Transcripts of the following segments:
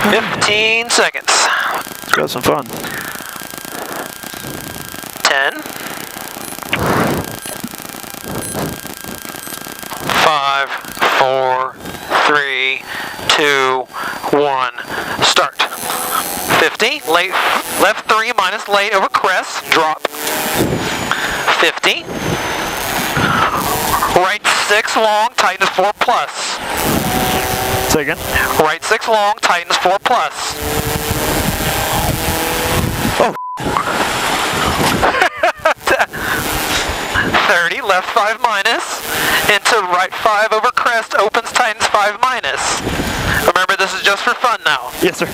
15 seconds. Let's go have some fun. 10. 5, 4, 3, 2, 1. Start. 50. Late, left 3 minus late over crest. Drop. 50. Right 6 long, tightens 4 plus. Say again. Right 6 long, tightens 4 plus. Oh. 30, left 5 minus, into right 5 over crest, opens, tightens 5 minus. Remember, this is just for fun now. Yes, sir.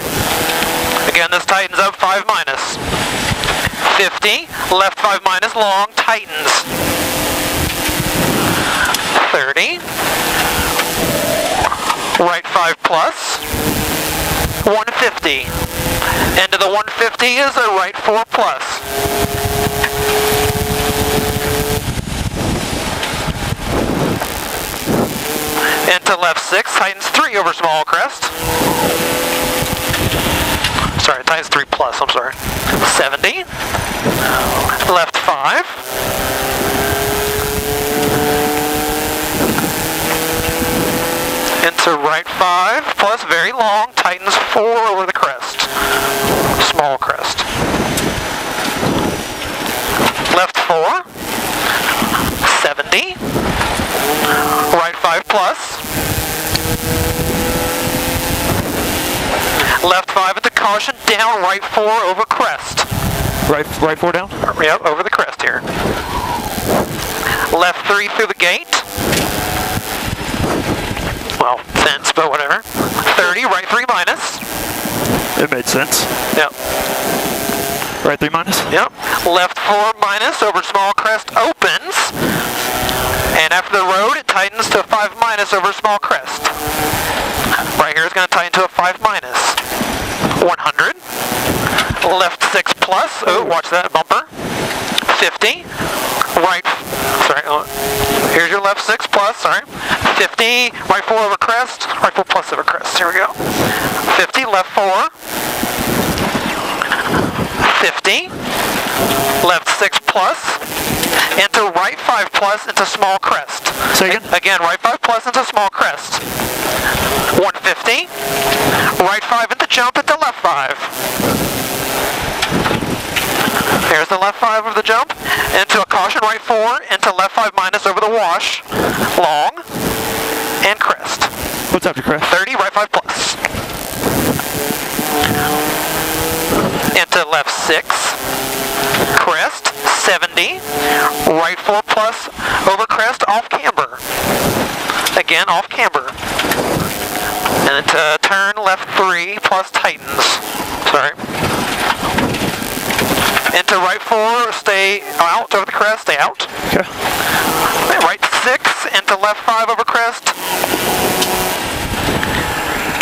Again, this tightens up 5 minus. 50, left 5 minus long, tightens. 30, right 5 plus, 150. Into the 150 is a right 4 plus. Into left 6, tightens 3 over small crest. Sorry, tightens 3 plus, I'm sorry. 70. Left 5. Into right 5 plus very long, tightens 4 over the crest. Small crest. Left 4. 70. Right 5 plus. Left 5 at the caution, down, right 4 over crest. Right 4 down? Yep, over the crest here. Left 3 through the gate. Well, fence, but whatever. 30, right 3 minus. It made sense. Yep. Right 3 minus? Yep. Left 4 minus over small crest opens. And after the road, it tightens to a 5 minus over small crest. Right here is going to tighten to a 5 minus. 100. Left 6 plus. Oh, watch that bumper. 50. Right. Sorry. Here's your left 6 plus. Sorry. 50. Right 4 over crest. Right 4 plus over crest. Here we go. 50. Left 4. 50. Left 6 plus. Into right 5 plus into small crest. Say again? Again, right 5 plus into small crest. 150. Right 5 into jump into left 5. Here's the left 5 of the jump. Into a caution right 4. Into left 5 minus over the wash. Long. And crest. What's after crest? 30, right 5 plus. Into left 6. Crest. 70. Right 4 plus over crest off camber. Again, off camber. And to turn left 3 plus tightens. Sorry. Into right 4, stay out over the crest, stay out. Okay. Right 6, into left 5 over crest.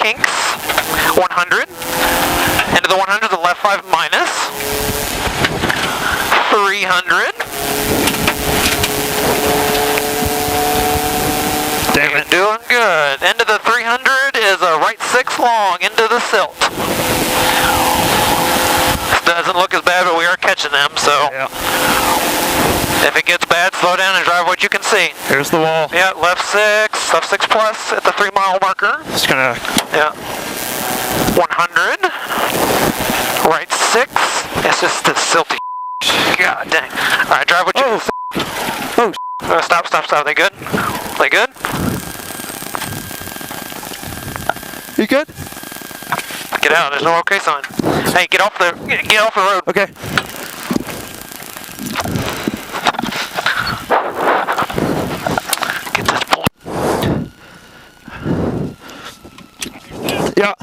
Kinks. 100. Into the 100, the left 5 minus. 300. Damn it. Doing good. Into the 300 is a right 6 long into the silt. Doesn't look as bad, but we are catching them, so Yeah. if it gets bad, slow down and drive what you can see. Here's the wall. Yeah, left 6 plus at the 3 mile marker. Just gonna... Yeah. 100. Right 6. It's just the silty. God dang. Alright, drive what you can see. Oh, Stop. They good? They good? you good? Get out. There's no okay sign. Hey, get off the road. Okay. Get this bull. Yeah.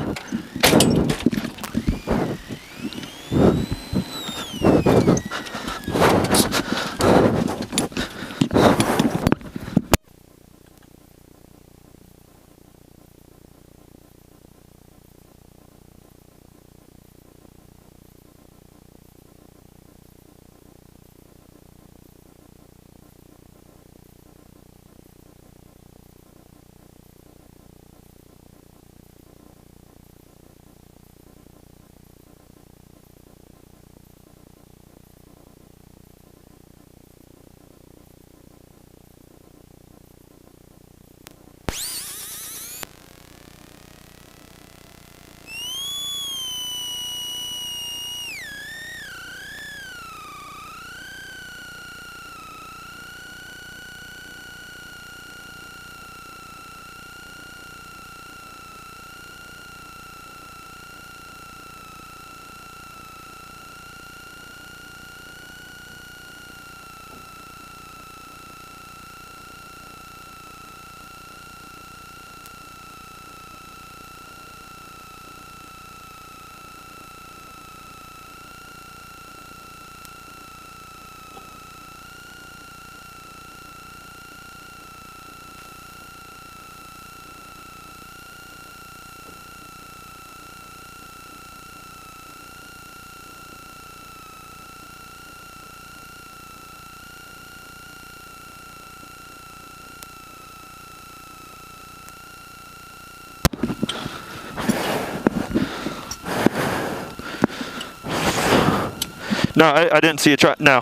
No, I didn't see it. No,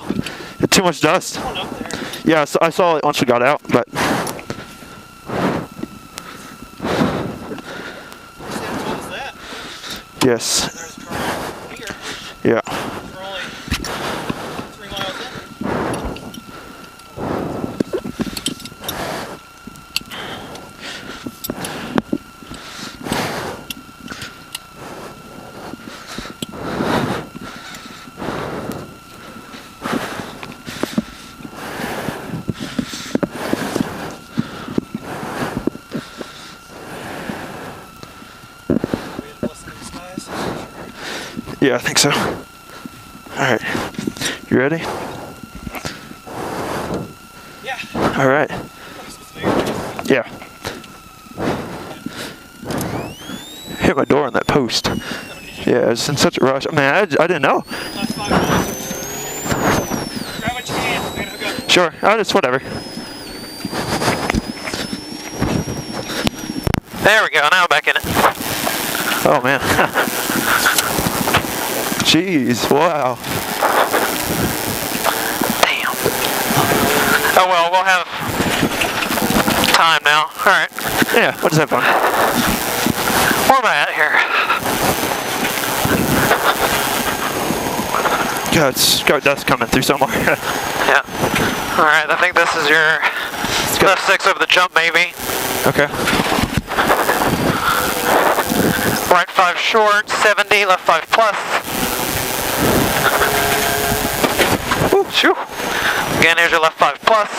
too much dust. Yeah, so I saw it once we got out, but. Yes. Yeah. We're only 3 miles in. Yeah, I think so. Alright. You ready? Yeah. Alright. Yeah. Hit my door on that post. Yeah, I was in such a rush. I mean, I didn't know. Last 5 miles. Grab what you can. We're gonna hook up. Sure. Oh, just whatever. There we go. Now back in it. Oh, man. Jeez, wow. Damn. Oh well, we'll have time now. Alright. Yeah, we'll just have fun. Where am I at here? God, it's got dust coming through somewhere. Yeah. Alright, I think this is your left 6 over the jump maybe. Okay. Right 5 short, 70, left 5 plus. Ooh, shoo. Again, here's your left 5 plus.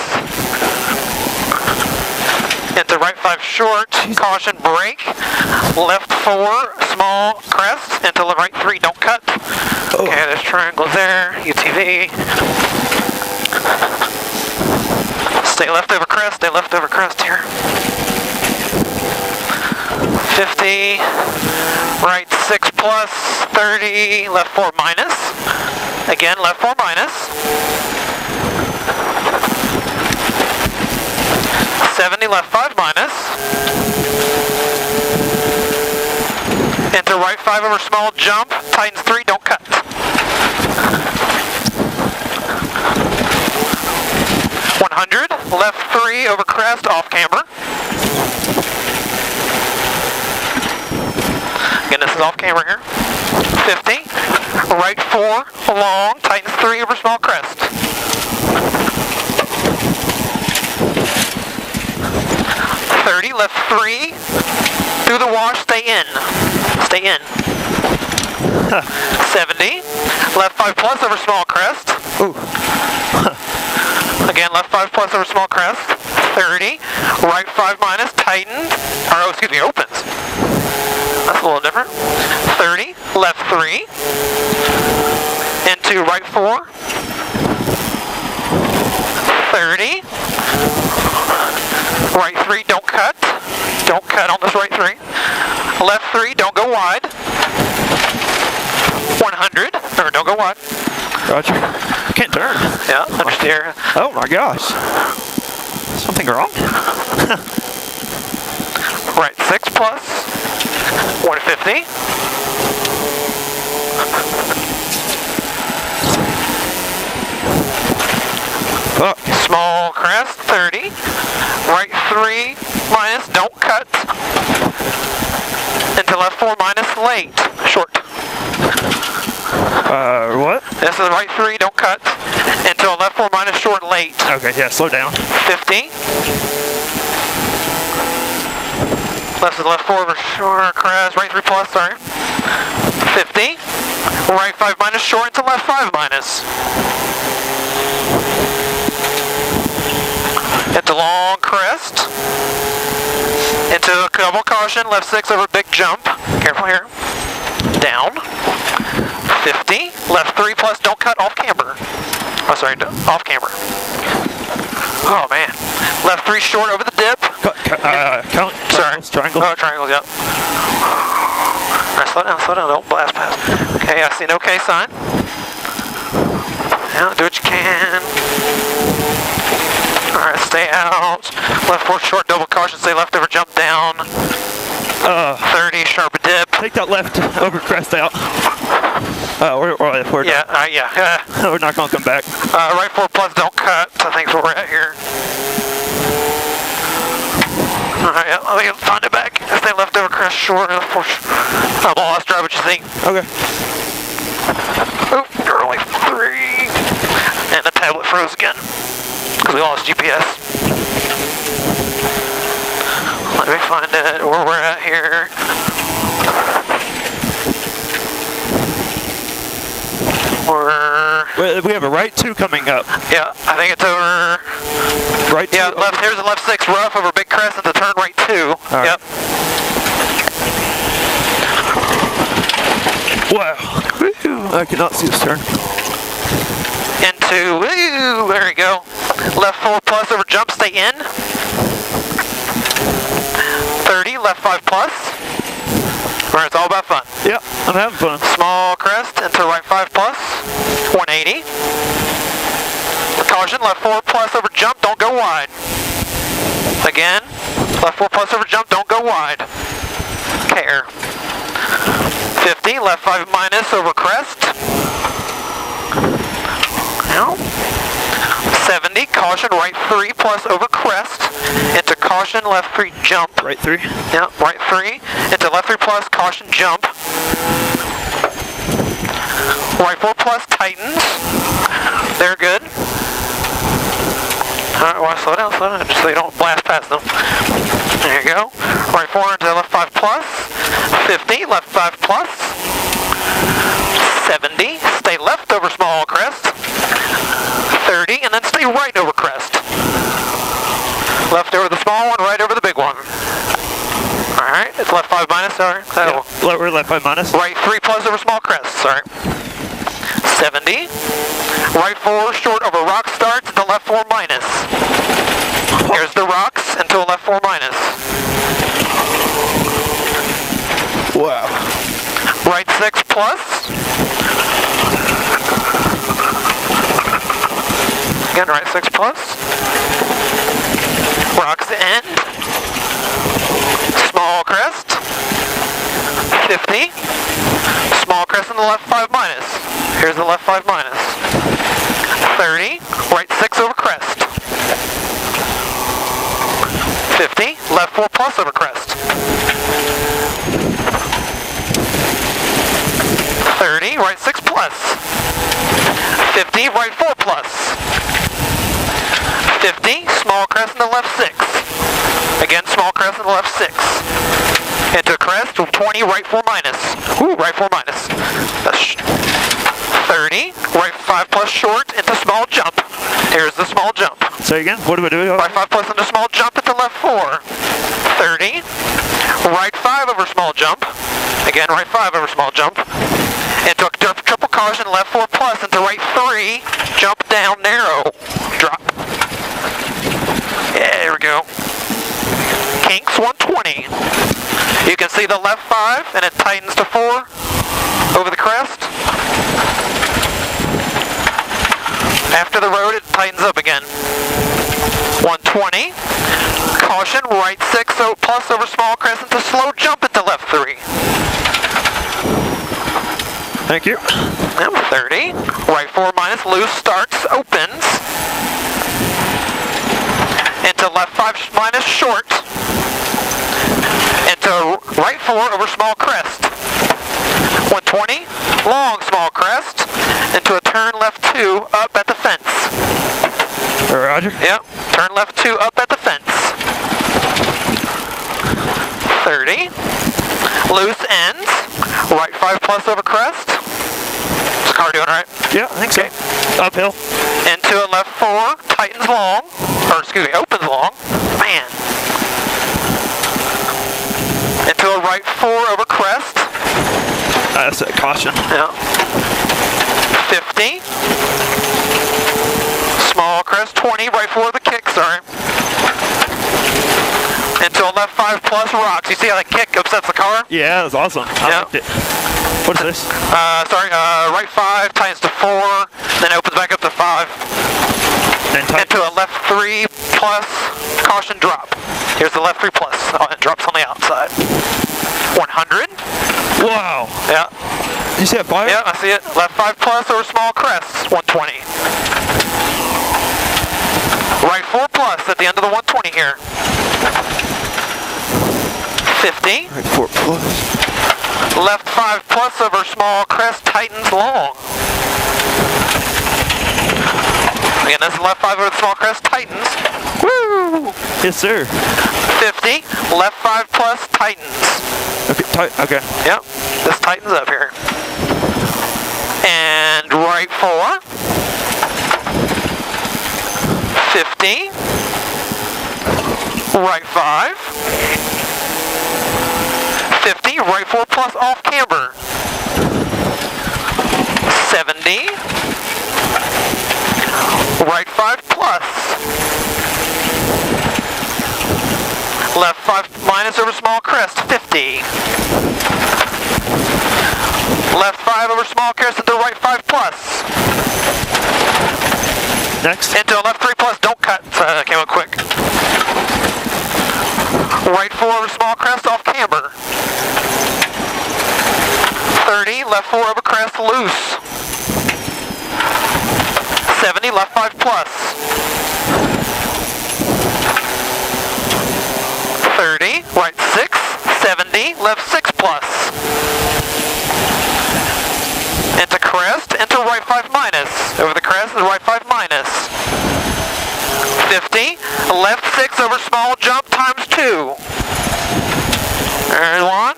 Into right 5 short, caution brake. Left 4, small crest. Into right 3, don't cut. Oh. Okay, there's triangles there, UTV. Stay left over crest here. 50, right 6 plus, 30, left 4 minus. Again, left 4 minus. 70, left 5 minus. Into right 5 over small jump, tightens 3, don't cut. Left 3 over crest, off camber. Again, this is off camber here. 50. Right 4 long, tightens 3 over small crest. 30, left 3. Through the wash, stay in. Stay in. 70. Left 5 plus over small crest. Ooh. Again, left 5 plus over small crest. 30. Right 5 minus, tighten. Or, oh, excuse me, opens. That's a little different. 30. Left 3. Into right 4. 30. Right 3, don't cut. Don't cut on this right 3. Left 3, don't go wide. 100. Or don't go wide. Roger. Can't turn. Yeah, understeer. Oh my gosh. Something wrong? Right 6 plus. 150. Fuck. Small crest, 30. Right 3 minus, don't cut. Into left 4 minus, late. Short. What? This is right 3, don't cut. Into left 4 minus, short, late. Okay, yeah, slow down. 50. Left is left 4 over short crest, right 3 plus, sorry. 50. Right 5 minus, short into left 5 minus. Into long crest. Into a double caution, left 6 over big jump. Careful here. Down. 50. Left 3 plus, don't cut, off camber. Oh, sorry, off camber. Oh, man. Left 3 short over the dip. Count. Sorry. Triangle. Oh, triangles, yep. Alright, slow down, don't blast past. Okay, I see an okay sign. Yeah, do what you can. Alright, stay out. Left 4 short, double caution, stay left over, jump down. 30, sharp dip. Take that left over crest out. We're Yeah, we're not gonna come back. right 4 plus, don't cut. I think where we're at here. Alright, yeah, let me find it back. Stay left over crest short. I'm lost, drive what you think. Okay. Oh, you're only 3. And the tablet froze again. Because we lost GPS. Let me find it, where we're at here. We have a right 2 coming up. Yeah, I think it's over. Right 2. Yeah, left. Here's a left 6 rough over big crest and the turn right 2. Right. Yep. Wow. I cannot see this turn. Into, woo, there you go. Left 4 plus over jump, stay in. 30, left 5 plus. Where it's all about fun. Yeah, I'm having fun. Small crest into right 5 plus. 180. Caution, left 4 plus over jump, don't go wide. Again, left 4 plus over jump, don't go wide. Care. 50, left 5 minus over crest. Now. 70, caution, right 3 plus over crest. Into caution, left 3 jump. Right 3? Yeah, right 3. Into left 3 plus, caution, jump. Right 4 plus, tightens. They're good. Alright, well, slow down, just so you don't blast past them. There you go. Right 4 into left 5 plus. 50, left 5 plus. 70, stay left over small crest. 30, and then stay right over crest. Left over the small one, right over the big one. Alright, it's left 5 minus, sorry. Yeah, we're left 5 minus. Right 3 plus over small crest, sorry. 70. Right 4 short over rock starts into left 4 minus. Here's the rocks into a left 4 minus. Wow. Right 6 plus. Again, right 6 plus. Rocks end. Small crest. 50. Small crest in the left 5 minus. Here's the left 5 minus. 30. Right 6 over crest. 50. Left 4 plus over crest. 30. Right 6 plus. 50. Right 4 plus. 50. Small crest in the left 6. Again, small crest in the left 6. Into crest, 20, right 4 minus. Ooh, right 4 minus. 30, right 5 plus short into small jump. Here's the small jump. Say again, what do we do? Right 5 plus into small jump into left 4. 30, right 5 over small jump. Again, right 5 over small jump. Into a triple caution, left 4 plus into right 3. Jump down narrow. Drop. Yeah, there we go. Kinks 120. You can see the left 5 and it tightens to 4 over the crest. After the road it tightens up again. 120. Caution, right 6 plus over small crest into slow jump into left 3. Thank you. 30. Right 4 minus, loose starts, opens. Into left 5 minus short. Into right 4 over small crest. 120. Long small crest. Into a turn left 2 up at the fence. Roger. Yep. Turn left 2 up at the fence. 30. Loose ends. Right 5 plus over crest. Is the car doing right? Yeah, I think so. Uphill. Into a left 4, tightens long, or excuse me, opens long. Man. Into a right 4 over crest. That's a caution. Yeah. 50. Small crest, 20, right 4 the kick, sorry. Into a left 5 plus rocks. You see how that kick upsets the car? Yeah, that's awesome. I liked it. What is this? Right 5, tightens to 4, then opens back up to 5. Then Into a left 3 plus, caution drop. Here's the left 3 plus. Oh, it drops on the outside. 100. Wow. Yeah. You see that fire? Yeah, I see it. Left 5 plus over small crest, 120. Right 4 plus at the end of the 120 here. 50. Right 4 plus. Left 5 plus over small crest, tightens long. Again, this is left 5 over the small crest, tightens. Woo! Yes, sir. 50. Left 5 plus, tightens. Okay, tight. Okay. Yep, this tightens up here. And right 4. 50. Right 5. 50. Right 4 plus off camber. 70. Right 5 plus. Left 5 minus over small crest, 50. Left 5 over small crest into right 5 plus. Next. Into a left 3 plus, don't cut, came out quick. Right 4 over small crest off camber. 30, left 4 over crest, loose. 70, left 5 plus. 30, right 6, 70, left 6 plus. Into crest, into right 5 minus. Over the crest is right 5 minus. 50, left 6 over small jump times 2. There's one.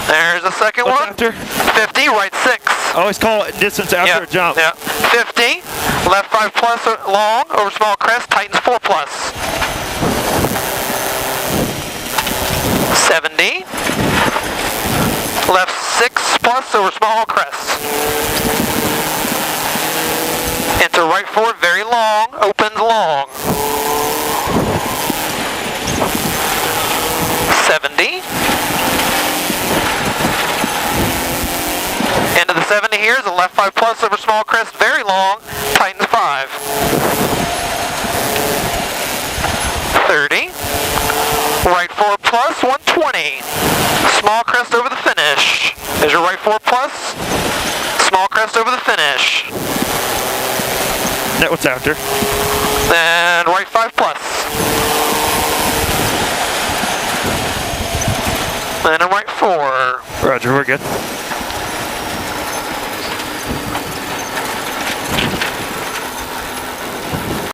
There's the second What's one. after? 50, right 6. I always call it distance after a jump. Yeah. 50, left 5 plus long over small crest, tightens 4 plus. 70, left 6 plus over small crest. Into right 4, very long, opens long. 70. Into the 70 here is a left 5 plus over small crest, very long, tightens 5. 30. Right 4 plus, 120. Small crest over the finish. There's your right 4 plus. Small crest over the finish. That what's after? Then right 5 plus. Then a right 4. Roger, we're good.